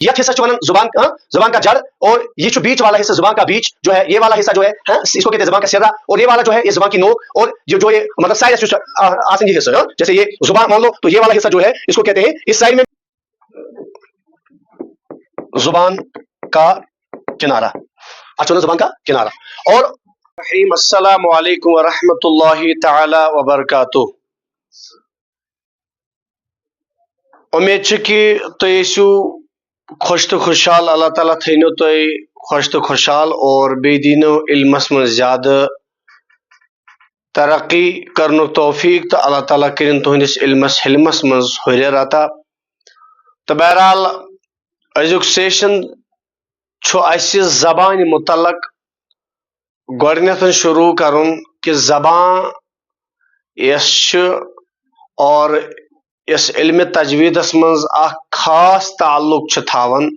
یت حصہ ونان زبان کا جڑ، اور یہ بیچ والا حصہ زبان کا بیچ جو ہے، یہ والا حصہ جو ہے اس کو کہتے ہیں زبان کا سرا، اور یہ والا جو ہے یہ زبان کی نوک، اور جو یہ مطلب سائڈ آسن یہ حصہ، جیسے یہ زبان مان لو تو یہ والا حصہ جو ہے اس کو کہتے ہیں اس سائڈ میں زبان کا کنارہ، اچھا زبان کا کنارہ۔ اور السلام علیکم ورحمۃ اللہ تعالی وبرکاتہ۔ امید چھ کہ تھی ٲسِو خوش تو خوشحال، اللہ تعالیٰ تھینو تُہۍ خوش تو خوشحال، اور بیٚیہِ دینو علمس منٛز زیادٕ ترقی کرنُک توفیق، تو اللہ تعالیٰ کرن تہنٛدِس علمس حلمس منٛز ہُرٮ۪ر عطا۔ تو بہرحال أزیُک سیشن چھُ اَسہِ زبانہِ متعلق گۄڈٕنیتھ شروع کرُن کہ زبان یس چھِ اور یس علم تجویدس منٛز اکھ خاص تعلق چھِ تھاوان،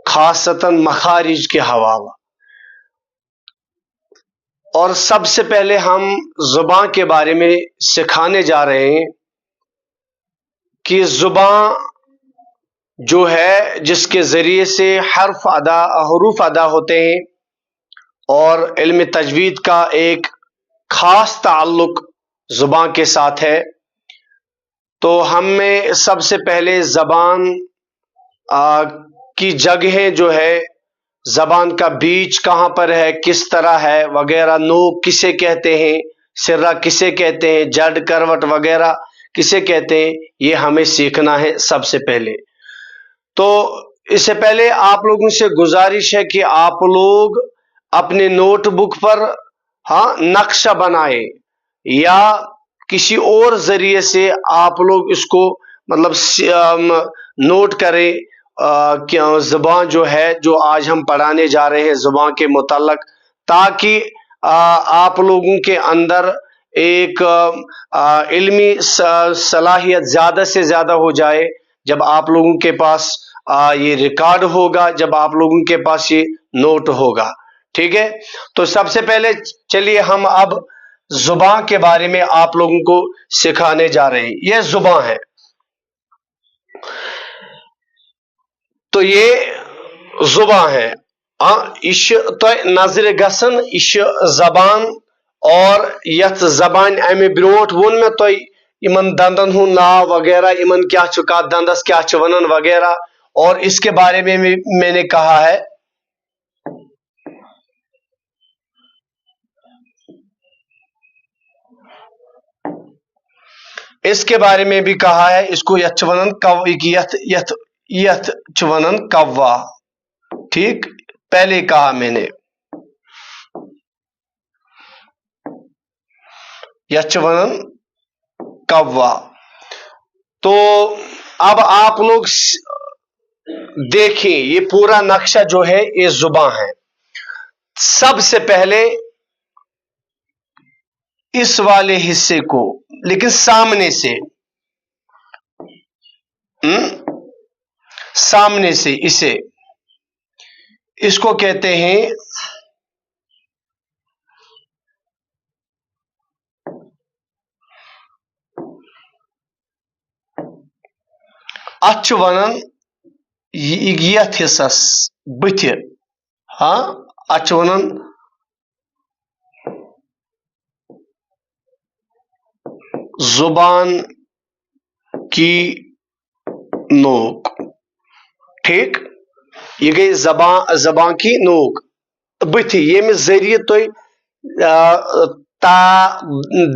خاصتاً مخارج کے حوالہ۔ اور سب سے پہلے ہم زبان کے بارے میں سکھانے جا رہے ہیں کہ زبان جو ہے جس کے ذریعے سے حروف ادا ہوتے ہیں، اور علم تجوید کا ایک خاص تعلق زبان کے ساتھ ہے۔ تو ہمیں سب سے پہلے زبان کی جگہیں جو ہے، زبان کا بیچ کہاں پر ہے، کس طرح ہے وغیرہ، نوک کسے کہتے ہیں، سرہ کسے کہتے ہیں، جڑ کروٹ وغیرہ کسے کہتے ہیں، یہ ہمیں سیکھنا ہے سب سے پہلے۔ تو اس سے پہلے آپ لوگوں سے گزارش ہے کہ آپ لوگ اپنے نوٹ بک پر نقشہ بنائے، یا کسی اور ذریعے سے آپ لوگ اس کو مطلب نوٹ کریں کہ زبان جو ہے جو آج ہم پڑھانے جا رہے ہیں زبان کے متعلق، تاکہ آپ لوگوں کے اندر ایک علمی صلاحیت زیادہ سے زیادہ ہو جائے جب آپ لوگوں کے پاس یہ ریکارڈ ہوگا، جب آپ لوگوں کے پاس یہ نوٹ ہوگا، ٹھیک ہے۔ تو سب سے پہلے چلیے ہم اب زبان کے بارے میں آپ لوگوں کو سکھانے جا رہے ہیں۔ یہ زبان ہے، تو یہ زبان ہے، یہ تو نظر گسن یہ زبان، اور یت زبان امہ بروٹ ون میں تو یمن دندن ہن ناو وغیرہ، یمن کیا چھ کت دندس کیا چھ ونن وغیرہ، اور اس کے بارے میں میں نے کہا ہے اس کے بارے میں بھی کہا ہے، اس کو یت ونن یت ونن کوا، ٹھیک، پہلے کہا میں نے یت ونن کوا۔ تو اب آپ لوگ دیکھیں یہ پورا نقشہ جو ہے یہ زبان ہے۔ سب سے پہلے اس والے حصے کو، لیکن سامنے سے، سامنے سے اس کو کہتے ہیں اچھ ونن یت حصس بتھ، اچھ ونن زبان کی نوک، ٹھیک، یہ گئی زبان کی نوک بتھ، یم ذریعہ تھی تا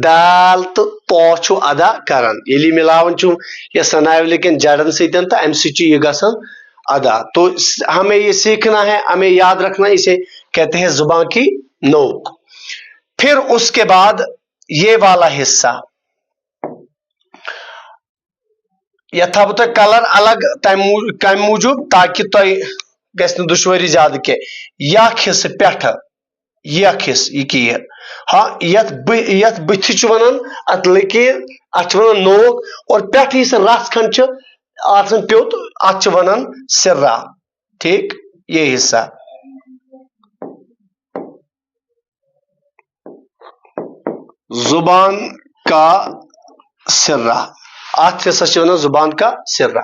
دال تو تو چھو ادا کران، یلی ملاون چھو یہ سناولی کن جڑن سیتن تو ام سی یہ گسن ادا۔ تو ہمیں یہ سیکھنا ہے، ہمیں یاد رکھنا ہے، اسے کہتے ہیں زبان کی نوک۔ پھر اس کے بعد یہ والا حصہ، یہ تھا تو کلر الگ کم موجود تاکہ تھی گھس دشواری زیادہ کی یک حصہ پٹھ، یک حصہ یہ یت بتھ ونان ات لکیر، ات ونان نوک، اور پٹھ اس رس کھنڈ آسان پیوت ات ونان سرہ، ٹھیک، یہ حصہ۔ زبان کا سرہ، ات حصہ ونان زبان کا سرہ۔